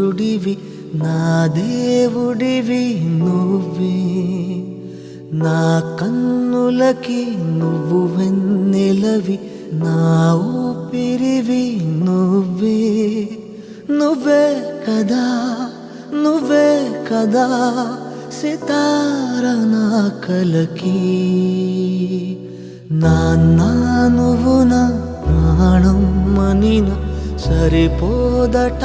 సూర్యుడివి నా దేవుడివి నువ్వే నా కన్నులకి నువ్వు వెన్నెలవి నా ఊపిరివి నువ్వే నువ్వే కదా నువ్వే కదా సితార నా కలకి నాన్నా నువ్వు నా ప్రాణం మనిన సరిపోదట